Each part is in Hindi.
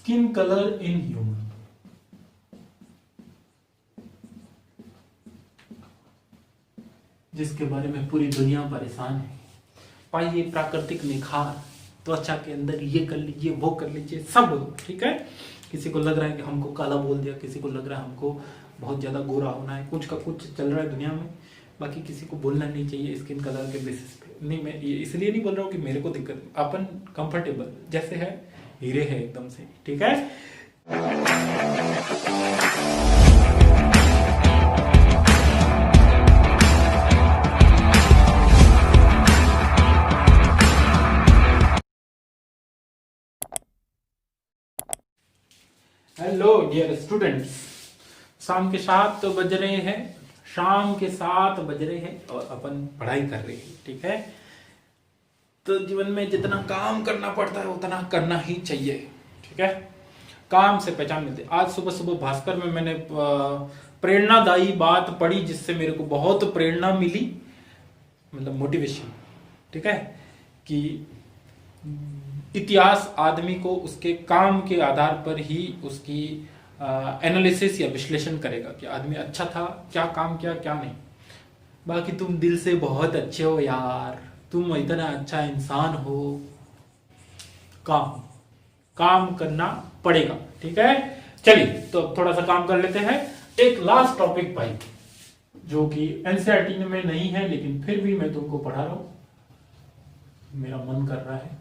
Skin colour in human. जिसके बारे में पूरी दुनिया परेशान है। पाइए प्राकृतिक निखार, त्वचा के अंदर ये कर लीजिए, वो कर लीजिए, सब ठीक है। किसी को लग रहा है कि हमको काला बोल दिया, किसी को लग रहा है हमको बहुत ज्यादा गोरा होना है, कुछ का कुछ चल रहा है दुनिया में। बाकी किसी को बोलना नहीं चाहिए स्किन कलर के बेसिस पे। नहीं, मैं ये इसलिए नहीं बोल रहा हूँ कि मेरे को दिक्कत, अपन कंफर्टेबल जैसे है, हीरे है एकदम से, ठीक है। हेलो डियर स्टूडेंट्स, शाम के 7 बज रहे हैं, शाम के 7 बज रहे हैं और अपन पढ़ाई कर रहे हैं, ठीक है। तो जीवन में जितना काम करना पड़ता है उतना करना ही चाहिए, ठीक है। काम से पहचान मिलती है। आज सुबह सुबह भास्कर में मैंने प्रेरणादायी बात पढ़ी जिससे मेरे को बहुत प्रेरणा मिली, मतलब मोटिवेशन, ठीक है। कि इतिहास आदमी को उसके काम के आधार पर ही उसकी एनालिसिस या विश्लेषण करेगा कि आदमी अच्छा था, क्या काम किया, क्या नहीं। बाकी तुम दिल से बहुत अच्छे हो यार, तुम इतना अच्छा इंसान हो, काम करना पड़ेगा, ठीक है। चलिए तो अब थोड़ा सा काम कर लेते हैं। एक लास्ट टॉपिक भाई, जो कि एनसीईआरटी में नहीं है लेकिन फिर भी मैं तुमको पढ़ा रहा हूं, मेरा मन कर रहा है,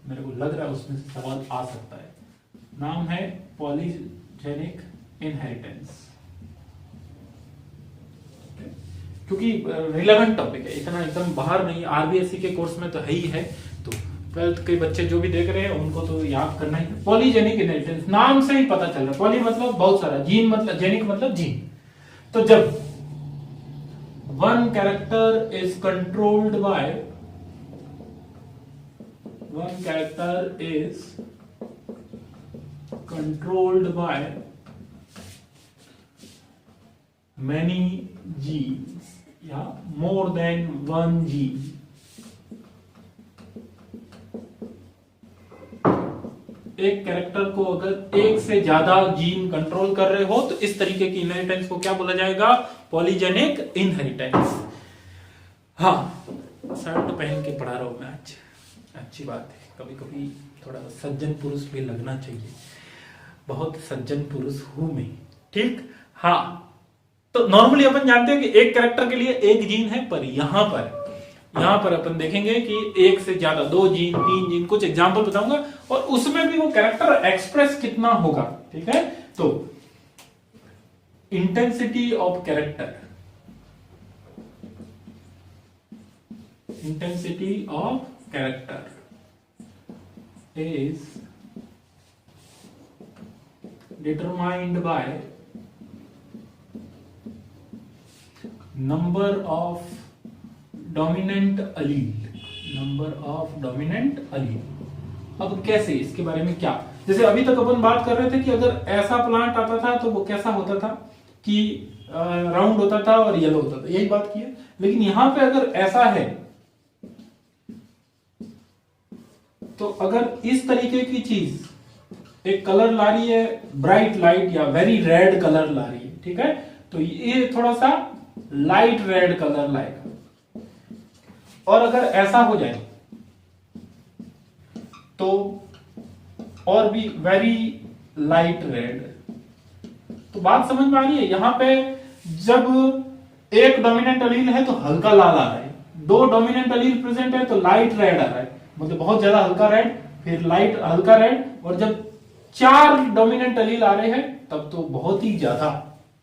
मेरे को लग रहा है उसमें से सवाल आ सकता है। नाम है पॉलीजेनिक इनहेरिटेंस, क्योंकि रिलेवेंट टॉपिक है, इतना एकदम बाहर नहीं, आरबीएसई के कोर्स में तो है ही है। तो 12th के बच्चे जो भी देख रहे हैं उनको तो याद करना ही। पॉलीजेनिक इनहेरिटेंस नाम से ही पता चल रहा है, पॉली मतलब बहुत सारा, जीन मतलब, जेनिक मतलब जीन। तो जब one character is controlled bye, one character is controlled by many genes या more than one gene, एक कैरेक्टर को अगर एक से ज्यादा जीन कंट्रोल कर रहे हो तो इस तरीके की इनहेरिटेंस को क्या बोला जाएगा? Polygenic inheritance. हाँ, शर्ट पहन के पढ़ा रहा हूं मैं आज, अच्छी बात है। कभी कभी थोड़ा सज्जन पुरुष भी लगना चाहिए, बहुत सज्जन पुरुष हूं मैं, ठीक। हाँ, तो नॉर्मली अपन जानते हैं कि एक कैरेक्टर के लिए एक जीन है, पर यहां पर अपन देखेंगे कि एक से ज्यादा, 2 जीन, 3 जीन, कुछ एग्जांपल बताऊंगा और उसमें भी वो कैरेक्टर एक्सप्रेस कितना होगा, ठीक है। तो intensity of character, intensity of character is determined by number of dominant allele, number of dominant allele। अब कैसे, इसके बारे में क्या, जैसे अभी तक अपन बात कर रहे थे कि अगर ऐसा प्लांट आता था तो वो कैसा होता था कि राउंड होता था और येलो होता था, यही बात की है। लेकिन यहां पे अगर ऐसा है तो अगर इस तरीके की चीज एक कलर ला रही है, ब्राइट लाइट या वेरी रेड कलर ला रही है, ठीक है, तो ये थोड़ा सा लाइट रेड कलर लाएगा। और अगर ऐसा हो जाए तो और भी वेरी लाइट रेड। तो बात समझ में आ रही है? यहां पे जब एक डोमिनेंट अलील है तो हल्का लाल आ रहा है, 2 डोमिनेंट अलील प्रेजेंट है तो लाइट रेड आ रहा है, मतलब बहुत ज्यादा हल्का रेड, फिर लाइट हल्का रेड, और जब 4 डोमिनेंट अलील आ रहे हैं तब तो बहुत ही ज्यादा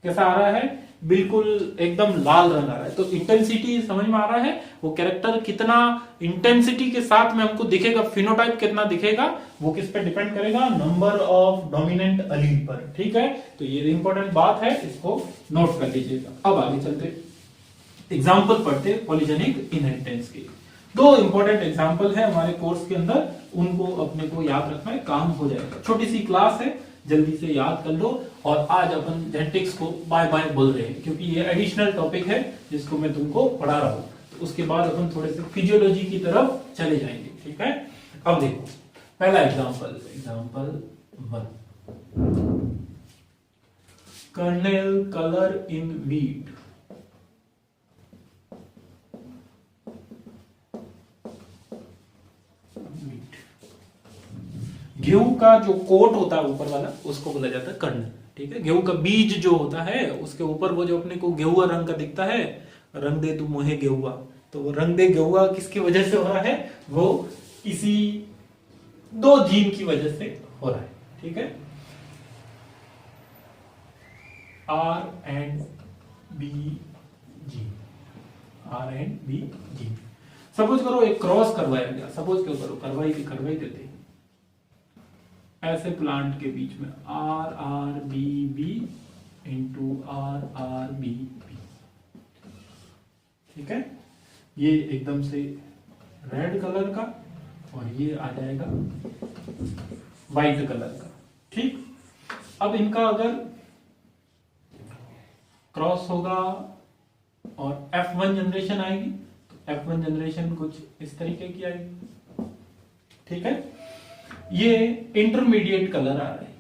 कैसा आ रहा है, बिल्कुल एकदम लाल रंग आ रहा है। तो इंटेंसिटी समझ में आ रहा है, वो कैरेक्टर कितना इंटेंसिटी के साथ में हमको दिखेगा, फिनोटाइप कितना दिखेगा, वो किस पे डिपेंड करेगा? नंबर ऑफ डोमिनेंट अलील पर, ठीक है। तो ये इंपॉर्टेंट बात है, इसको नोट कर लीजिएगा। अब आगे चलते एग्जाम्पल पढ़ते पॉलीजेनिक इनहेरिटेंस के। 2 इंपॉर्टेंट एग्जाम्पल है हमारे कोर्स के अंदर, उनको अपने को याद रखना है, काम हो जाएगा। छोटी सी क्लास है, जल्दी से याद कर लो। और आज अपन जेनेटिक्स को बाय बाय बोल रहे हैं क्योंकि ये एडिशनल टॉपिक है जिसको मैं तुमको पढ़ा रहा हूं। तो उसके बाद अपन थोड़े से फिजियोलॉजी की तरफ चले जाएंगे, ठीक है। अब देखो पहला example 1. Kernel color in wheat. गेहूं का जो कोट होता है ऊपर वाला उसको बोला जाता है कर्नल। ठीक है, गेहूं का बीज जो होता है उसके ऊपर वो जो अपने को गेहुआ रंग का दिखता है, रंग दे तू मोहे गेहुआ, तो वो रंग दे गेहुआ किसकी वजह से हो रहा है? वो इसी 2 जीन की वजह से हो रहा है। ठीक है, R and B gene, R and B gene. Suppose करो एक क्रॉस करवाया गया, सपोज क्यों करो, करवाई देते हैं ऐसे प्लांट के बीच में RRBB इंटू RRBB। ठीक है, ये एकदम से रेड कलर का और ये आ जाएगा वाइट कलर का। ठीक, अब इनका अगर क्रॉस होगा और F1 जनरेशन आएगी तो F1 जनरेशन कुछ इस तरीके की आएगी। ठीक है, ये इंटरमीडिएट कलर आ रहे हैं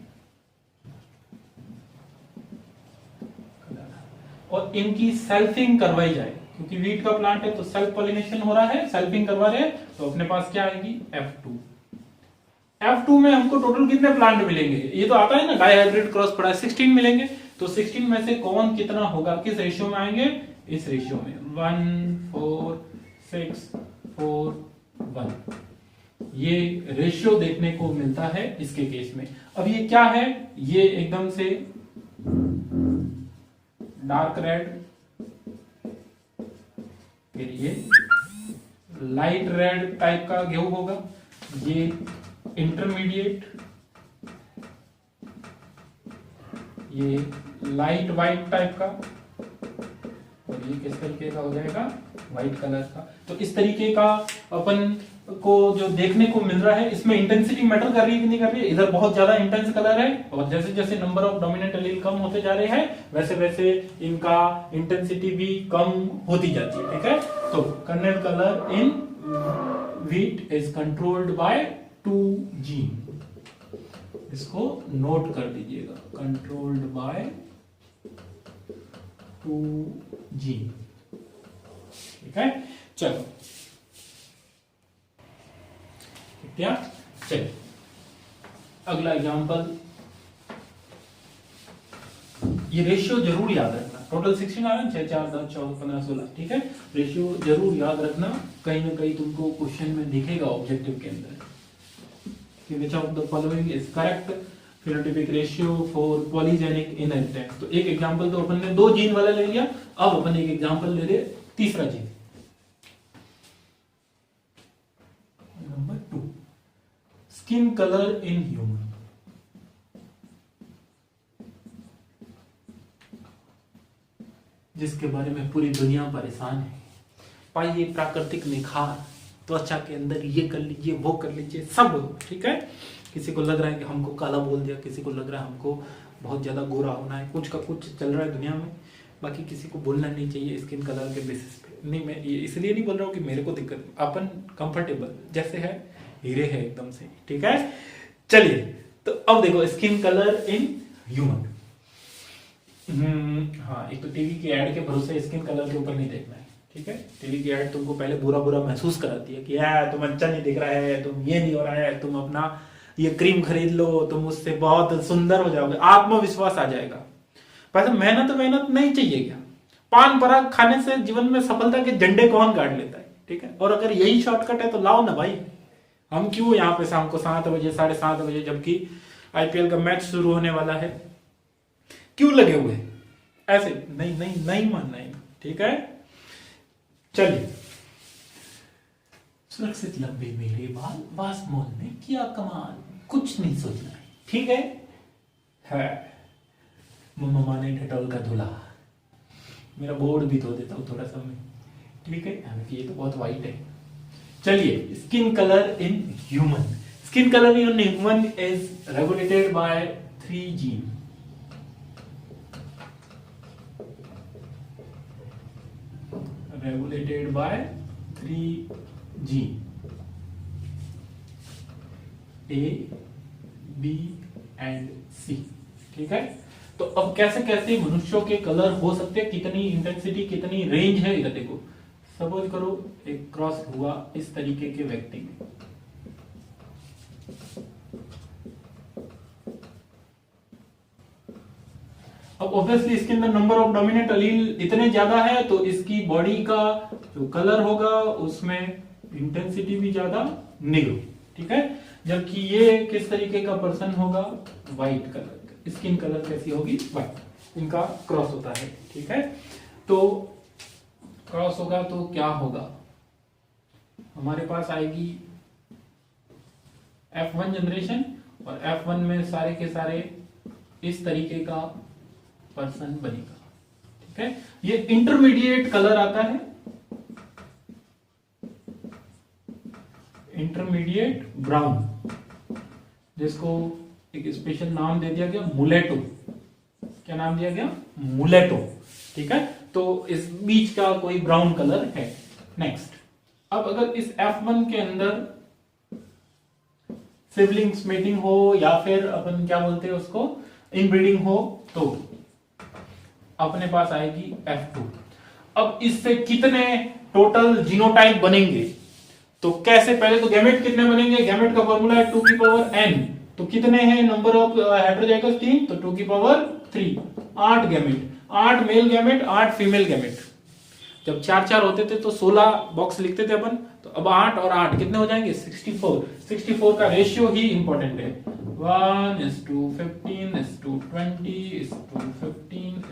और इनकी सेल्फिंग करवाई जाए, क्योंकि वीट का प्लांट है तो सेल्फ पॉलिनेशन हो रहा है, सेल्फिंग करवा रहे हैं, तो अपने पास क्या आएगी? F2 में हमको टोटल कितने प्लांट मिलेंगे? ये तो आता है ना, डाई हाइब्रिड क्रॉस पड़ा है, 16 मिलेंगे। तो 16 में से कौन कितना होगा, किस रेशियो में आएंगे? इस रेशियो में 1 4 6 4 1। ये रेशियो देखने को मिलता है इसके केस में। अब ये क्या है? ये एकदम से डार्क रेड, फिर ये लाइट रेड टाइप का गेहूं होगा, ये इंटरमीडिएट, ये लाइट वाइट टाइप का, और ये किस तरीके का हो जाएगा? व्हाइट कलर का। तो इस तरीके का अपन को जो देखने को मिल रहा है, इसमें इंटेंसिटी मैटर कर रही है कि नहीं कर रही है? इधर बहुत ज्यादा इंटेंस कलर है और जैसे जैसे नंबर ऑफ डोमिनेंट एलील कम होते जा रहे हैं वैसे वैसे इनका इंटेंसिटी भी कम होती जाती है। ठीक है, तो kernel colour in wheat is controlled by 2 gene. इसको नोट कर दीजिएगा, कंट्रोल्ड बाय 2 जीन। ठीक है, चलो क्या, चलिए अगला एग्जांपल। ये रेशियो जरूर याद रखना, टोटल 16 आ रहा है, 6 4 10 14 15 16। ठीक है, रेशियो जरूर याद रखना, कहीं ना कहीं तुमको क्वेश्चन में दिखेगा ऑब्जेक्टिव के अंदर कि which of the following is correct phenotypic ratio for polygenic inheritance। तो एक एग्जांपल तो अपन ने 2 जीन वाला ले लिया, अब अपन एक एग्जांपल ले रहे तीसरा gene, number 2, skin colour in human. जिसके बारे में पूरी दुनिया परेशान है, पाइए प्राकृतिक निखार, त्वचा के अंदर ये कर लीजिए वो कर लीजिए सब। ठीक है, किसी को लग रहा है कि हमको काला बोल दिया, किसी को लग रहा है हमको बहुत ज्यादा गोरा होना है, कुछ का कुछ चल रहा है दुनिया में। बाकी किसी को बोलना नहीं चाहिए स्किन कलर के बेसिस पे। नहीं, मैं ये इसलिए नहीं बोल रहा हूँ कि मेरे को दिक्कत, अपन कंफर्टेबल जैसे है, हीरे है एकदम से। ठीक है, चलिए तो अब देखो स्किन कलर इन ह्यूमन। हाँ, एक तो टीवी की एड के भरोसे स्किन कलर के ऊपर नहीं देखना है। ठीक है, टीवी की एड तुमको पहले बुरा बुरा महसूस कराती है कि यार तुम अच्छा नहीं दिख रहा है, तुम ये नहीं हो रहा है, तुम अपना ये क्रीम खरीद लो, तुम उससे बहुत सुंदर हो जाओगे, आत्मविश्वास आ जाएगा। पर मेहनत नहीं चाहिए क्या? पान पराग खाने से जीवन में सफलता के झंडे कौन गाड़ लेता है? ठीक है, और अगर यही शॉर्टकट है तो लाओ ना भाई। हम क्यों यहाँ पे शाम को 7 बजे 7:30 बजे, जबकि आईपीएल का मैच शुरू होने वाला है, क्यों लगे हुए ऐसे? नहीं मानना है। ठीक है, चलिए, सुरक्षित लंबे मेरे बाल, वासमोल में किया कमाल, कुछ नहीं सोचना है। ठीक है, मम्मा ने ठटोल का धुला, मेरा बोर्ड भी धो देता हूँ थोड़ा सा मैं। ठीक है, ये तो बहुत वाइट है। चलिए, skin colour in human. Skin colour in human is regulated by 3 gene. regulated by 3 gene, A, B and C. ठीक है, तो अब कैसे कैसे मनुष्यों के कलर हो सकते हैं, कितनी इंटेंसिटी, कितनी रेंज है, इधर देखो। सपोज करो एक क्रॉस हुआ इस तरीके के व्यक्ति में, अब ऑब्वियसली इसके अंदर नंबर ऑफ डोमिनेंट अलील इतने ज्यादा है तो इसकी बॉडी का जो कलर होगा उसमें इंटेंसिटी भी ज्यादा, निग्रो। ठीक है, जबकि ये किस तरीके का पर्सन होगा, व्हाइट कलर, स्किन कलर कैसी होगी, व्हाइट। इनका क्रॉस होता है। ठीक है, तो क्रॉस होगा तो क्या होगा, हमारे पास आएगी F1 जनरेशन, और F1 में सारे के सारे इस तरीके का पर्सन बनेगा। ठीक है, ये इंटरमीडिएट कलर आता है, इंटरमीडिएट ब्राउन, जिसको एक स्पेशल नाम दे दिया गया, मुलेटो। क्या नाम दिया गया, मुलेटो। ठीक है, तो इस बीच का कोई ब्राउन कलर है। नेक्स्ट, अब अगर इस F1 के अंदर सिबलिंग्स मेटिंग हो या फिर अपन क्या बोलते हैं उसको, इनब्रीडिंग हो, तो अपने पास आएगी F2। अब इससे कितने टोटल जीनोटाइप बनेंगे, तो कैसे, पहले तो गैमेट कितने बनेंगे, गैमेट का फॉर्मूला है 2 की पावर n, तो कितने हैं नंबर ऑफ हेटेरोजाइगस 3, तो 2 की power 3, 8 gamete, 8 male gamete, 8 female gamete. जब 4-4 होते थे तो 16 बॉक्स लिखते थे अपन, तो अब 8 और 8 कितने हो जाएंगे, 64। 64 का रेशियो ही इंपॉर्टेंट है, 1:15:20:15:15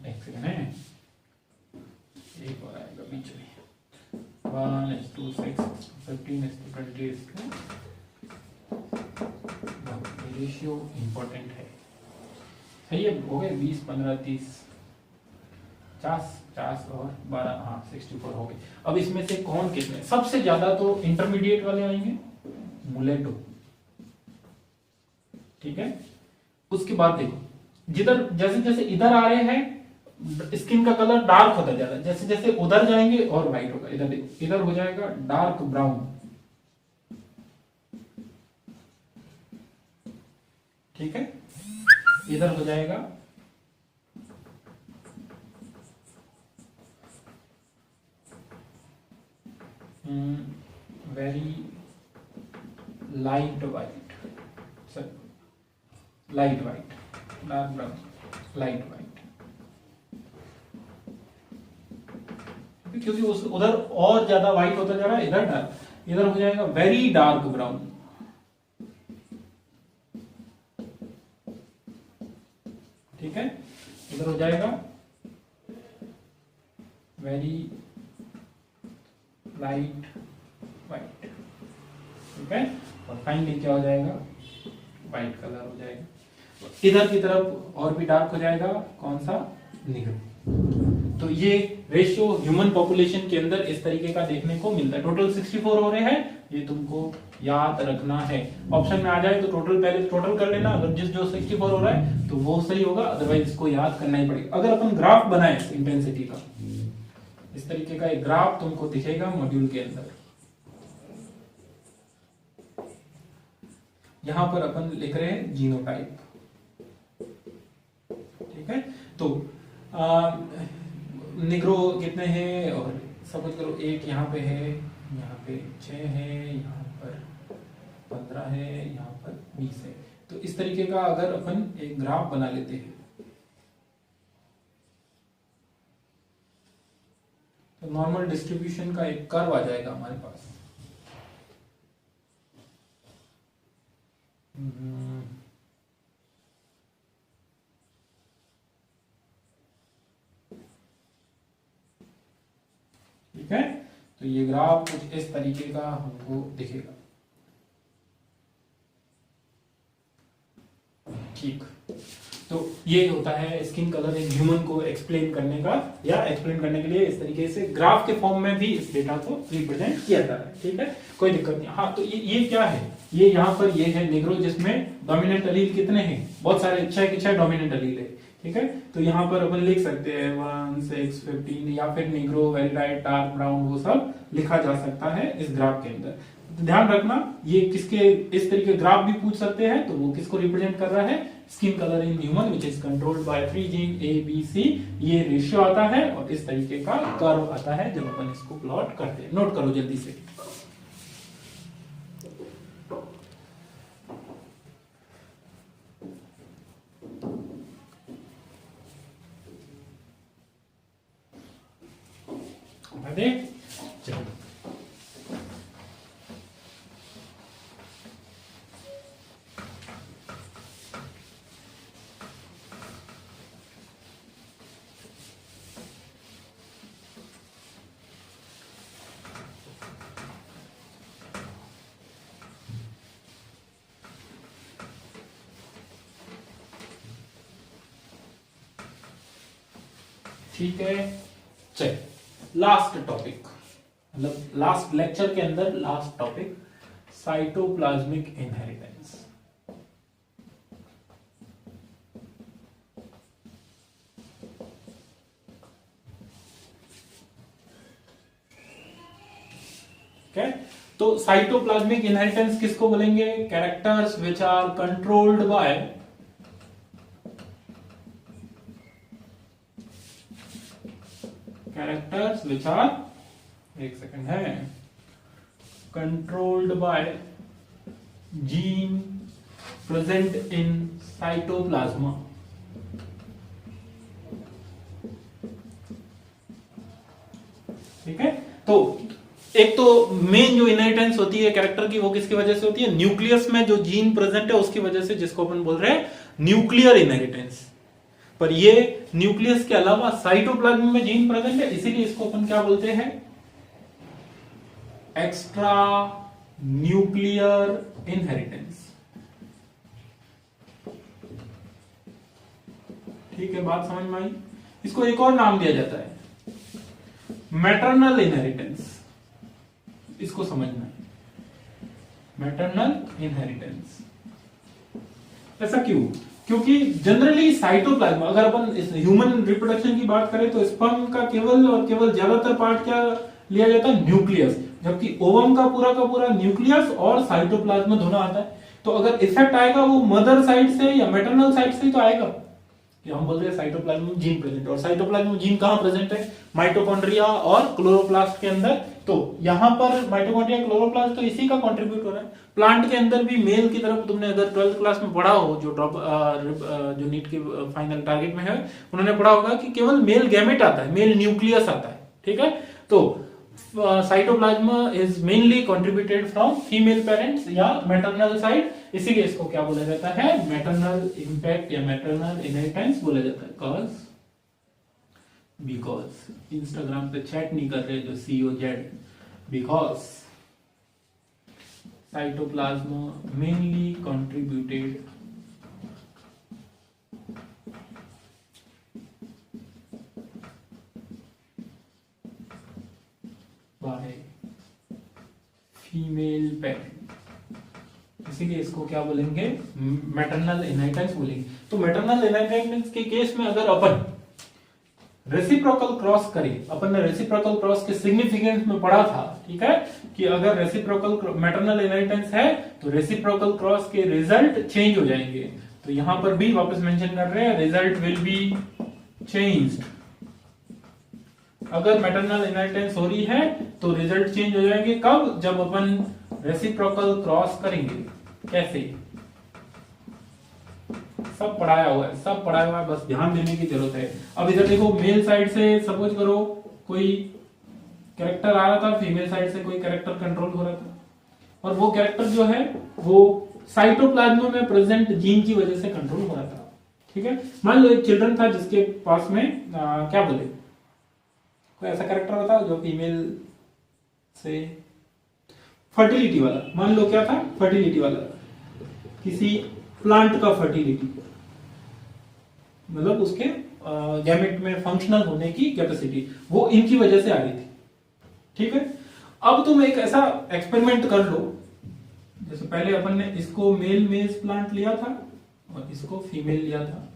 एक सेकंड है, एक और आएगा बीच में, 1:6:15:20 रेशियो इंपॉर्टेंट है। सही है, हो गए 20, 15, 30, 50 और 12, हाँ 64 हो गए। अब इसमें से कौन कितने, सबसे ज्यादा तो इंटरमीडिएट वाले आएंगे, मुलेटो। ठीक है, उसके बाद देखो, जिधर जैसे जैसे इधर आ रहे हैं स्किन का कलर डार्क होता जा रहा है, जैसे जैसे उधर जाएंगे और व्हाइट होगा। इधर देखो, इधर हो जाएगा डार्क ब्राउन। ठीक है, इधर हो जाएगा very light white, light white, dark brown, light white, क्योंकि उस उधर और ज्यादा व्हाइट होता जा रहा है, इधर डार्क, इधर हो जाएगा वेरी डार्क ब्राउन। ठीक है, इधर हो जाएगा वेरी लाइट वाइट। ठीक है, और फाइनली क्या हो जाएगा, वाइट कलर हो जाएगा। इधर की तरफ और भी डार्क हो जाएगा, कौन सा, निग्रो। तो ये रेशियो ह्यूमन पॉपुलेशन के अंदर इस तरीके का देखने को मिलता है। टोटल 64 हो रहे हैं, ये तुमको याद रखना है। ऑप्शन में आ जाए तो टोटल पहले टोटल कर लेना, अगर जो 64 हो रहा है तो वो सही होगा, अदरवाइज इसको याद करना ही पड़ेगा। अगर अपन ग्राफ बनाए इंटेंसिटी का, इस तरीके का एक ग्राफ तुमको दिखेगा मॉड्यूल के अंदर। यहां पर अपन लिख रहे हैं जीनोटाइप। ठीक है, तो निग्रो कितने हैं, और समझ करो एक यहाँ पे है, यहाँ पे 6 है, यहाँ पर 15 है, यहाँ पर 20 है। तो इस तरीके का अगर अपन एक ग्राफ बना लेते हैं तो नॉर्मल डिस्ट्रीब्यूशन का एक कर्व आ जाएगा हमारे पास। ठीक है, तो ये ग्राफ कुछ इस तरीके का हमको दिखेगा। ठीक, तो ये होता है स्किन कलर एक ह्यूमन को एक्सप्लेन करने का, या एक्सप्लेन करने के लिए इस तरीके से ग्राफ के फॉर्म में भी इस डेटा को रिप्रेजेंट किया जा रहा है। ठीक है, कोई दिक्कत नहीं। हाँ, तो ये क्या है, ये यहाँ पर ये है निग्रो, जिसमें डोमिनेंट अलील कितने हैं, बहुत सारे, 6 के 6 डोमिनेंट अलील है। ठीक है, तो यहाँ पर अपन लिख सकते हैं 1, 6, 15, या फिर Negro, very light, dark brown, वो सब लिखा जा सकता है इस ग्राफ के अंदर। ध्यान रखना, ये किसके इस तरीके ग्राफ भी पूछ सकते हैं, तो वो किसको रिप्रेजेंट कर रहा है, skin colour in human which is controlled bye 3 gene A B C, ये रेशियो आता है और इस तरीके का कर्व आता है जब अपन इसको प्लॉट करते हैं। नोट करो जल्दी से। चलो ठीक है, चल लास्ट टॉपिक, मतलब लास्ट लेक्चर के अंदर last topic, cytoplasmic inheritance. okay? तो साइटोप्लाज्मिक इनहेरिटेंस किसको बोलेंगे, characters which are controlled by characters which are, एक सेकंड है, controlled by gene present in cytoplasma. ठीक है, तो एक तो मेन जो इनहेरिटेंस होती है कैरेक्टर की वो किसकी वजह से होती है, न्यूक्लियस में जो जीन प्रेजेंट है उसकी वजह से, जिसको अपन बोल रहे हैं न्यूक्लियर इनहेरिटेंस। पर ये न्यूक्लियस के अलावा साइटोप्लाज्म में जीन प्रेजेंट है, इसीलिए इसको अपन क्या बोलते हैं, एक्स्ट्रा न्यूक्लियर इनहेरिटेंस। ठीक है, बात समझ में आई। इसको एक और नाम दिया जाता है मैटरनल इनहेरिटेंस, इसको समझना है, मैटरनल इनहेरिटेंस। ऐसा क्यों, क्योंकि जनरली साइटोप्लाज्म, अगर अपन इस ह्यूमन रिप्रोडक्शन की बात करें तो स्पर्म का केवल और केवल ज्यादातर पार्ट क्या लिया जाता है, न्यूक्लियस, जबकि ओवम का पूरा न्यूक्लियस और साइटोप्लाज्म दोनों आता है। तो अगर इफेक्ट आएगा वो मदर साइड से या मैटरनल साइड से तो आएगा, कि हम बोल रहे हैं साइटोप्लाज्म में जीन प्रेजेंट, और साइटोप्लाज्म में जीन कहां प्रेजेंट है, माइटोकॉन्ड्रिया और क्लोरोप्लास्ट के अंदर। तो यहां पर माइटोकॉन्ड्रिया क्लोरोप्लास्ट तो इसी का कंट्रीब्यूट हो रहा है। प्लांट के अंदर भी मेल की तरफ, तुमने अगर 12th क्लास में पढ़ा हो, जो ड्रॉप जो नीट के फाइनल टारगेट में है, उन्होंने पढ़ा होगा कि केवल मेल गैमेट आता है, मेल न्यूक्लियस आता है। ठीक है, तो cytoplasm is mainly contributed from female parents या मैटरनल साइड, इसीलिए इसको क्या बोला जाता है, मैटरनल इंपैक्ट या मैटरनल इनहेरिटेंस बोला जाता है। कॉज बिकॉज इंस्टाग्राम पे चैट नहीं कर रहे जो COZ, because cytoplasm mainly contributed by female parent, इसीलिए इसको क्या बोलेंगे, मैटरनल इनहेरिटेंस बोलेंगे। तो मैटरनल इनहेरिटेंस के केस में अगर अपन रेसिप्रोकल क्रॉस करें, अपन ने रेसिप्रोकल क्रॉस के सिग्निफिकेंस में पढ़ा था, ठीक है, कि अगर रेसिप्रोकल मैटरनल इनहेरिटेंस है तो रेसिप्रोकल क्रॉस के रिजल्ट चेंज हो जाएंगे। तो यहां पर भी वापस मेंशन कर रहे हैं, रिजल्ट विल बी चेंज्ड। अगर मैटरनल इनहेरिटेंस हो रही है तो रिजल्ट चेंज हो जाएंगे, कब, जब अपन रेसिप्रोकल क्रॉस करेंगे। कैसे, सब पढ़ाया हुआ है, सब पढ़ाया हुआ है, बस ध्यान देने की जरूरत है। अब इधर देखो, मेल साइड से सपोज करो कोई कैरेक्टर आ रहा था, फीमेल साइड से कोई कैरेक्टर कंट्रोल हो रहा था, और वो कैरेक्टर जो है वो साइटोप्लाज्म में प्रेजेंट जीन की वजह से कंट्रोल हो रहा था। ठीक है, मान लो एक चिल्ड्रन था जिसके पास में क्या बोले, कोई ऐसा कैरेक्टर बताओ जो फीमेल से फर्टिलिटी वाला, मान लो क्या था, फर्टिलिटी वाला, किसी प्लांट का फर्टिलिटी, मतलब उसके गैमेट में फंक्शनल होने की कैपेसिटी, वो इनकी वजह से आ रही थी। ठीक है, अब तुम एक ऐसा एक्सपेरिमेंट कर लो, जैसे पहले अपन ने इसको मेल मेज प्लांट लिया था और इसको फीमेल लिया था,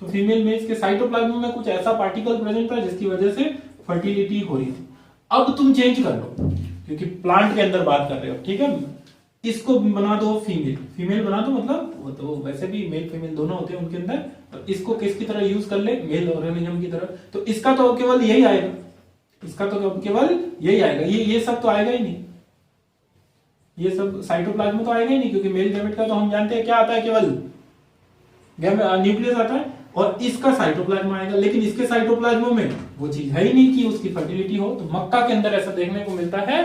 तो फीमेल मेज के साइटोप्लाज्म में कुछ ऐसा पार्टिकल प्रेजेंट था जिसकी वजह से फर्टिलिटी हो रही थी। अब तुम चेंज कर लो, क्योंकि प्लांट के अंदर बात कर रहे हो, ठीक है। इसको बना दो फीमेल, फीमेल बना दो, मतलब वो तो वैसे भी मेल फीमेल दोनों होते हैं उनके अंदर, तो इसको किसकी तरह यूज कर ले, मेल ऑर्गेनिज्म की तरह, तो इसका तो केवल यही आएगा, इसका तो केवल यही आएगा, ये सब तो आएगा ही नहीं, ये सब साइटोप्लाज्म में तो आएगा ही नहीं, क्योंकि मेल गैमेट का तो हम जानते हैं क्या आता है, केवल न्यूक्लियस आता है, और इसका साइटोप्लाज्म आएगा, लेकिन इसके साइटोप्लाज्म में वो चीज है ही नहीं कि उसकी फर्टिलिटी हो। तो मक्का के अंदर ऐसा देखने को मिलता है,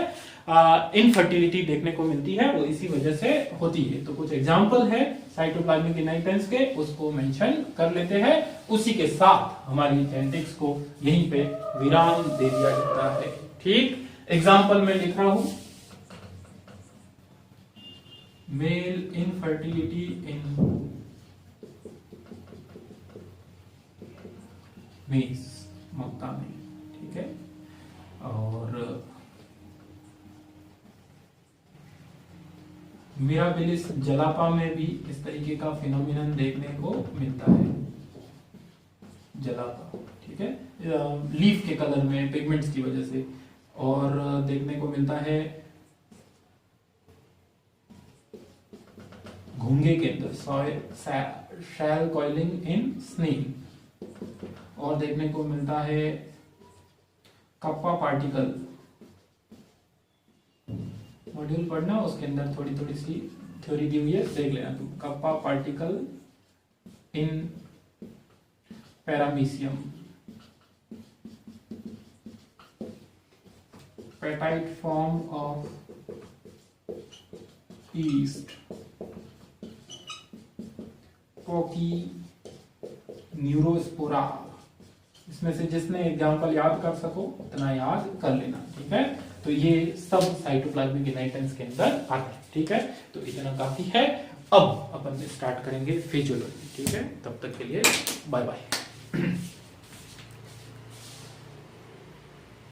इनफर्टिलिटी देखने को मिलती है, वो इसी वजह से होती है। तो कुछ एग्जांपल है साइटोप्लाज्मिक इनहेरिटेंस के, उसको मेंशन कर लेते हैं। उसी के साथ हमारी जेनेटिक्स को यहीं पे विराम दे दिया जाता है। ठीक, एग्जांपल में लिख रहा हूं, मेल इनफर्टिलिटी इन मेज, मक्का में, ठीक है। और मिराबिलिस जलापा में भी इस तरीके का फिनोमिनन देखने को मिलता है, जलापा, ठीक है, लीफ के कलर में पिगमेंट्स की वजह से। और देखने को मिलता है घोंघे के अंदर, शैल कॉइलिंग इन स्नेल। और देखने को मिलता है कप्पा पार्टिकल, मॉड्यूल पढ़ना, उसके अंदर थोड़ी थोड़ी सी थ्योरी दी हुई है, देख लेना तुम। Kappa particle in paramecium, petite form of east, poke Neurospora. इसमें से जिसने एग्जाम्पल याद कर सको उतना याद कर लेना, ठीक है। तो ये सब साइटोप्लाज्मिक इनहेरिटेंस के अंदर आता है, ठीक है। तो इतना काफी है। अब अपन स्टार्ट करेंगे फिजियोलॉजी, ठीक है। तब तक के लिए बाय बाय।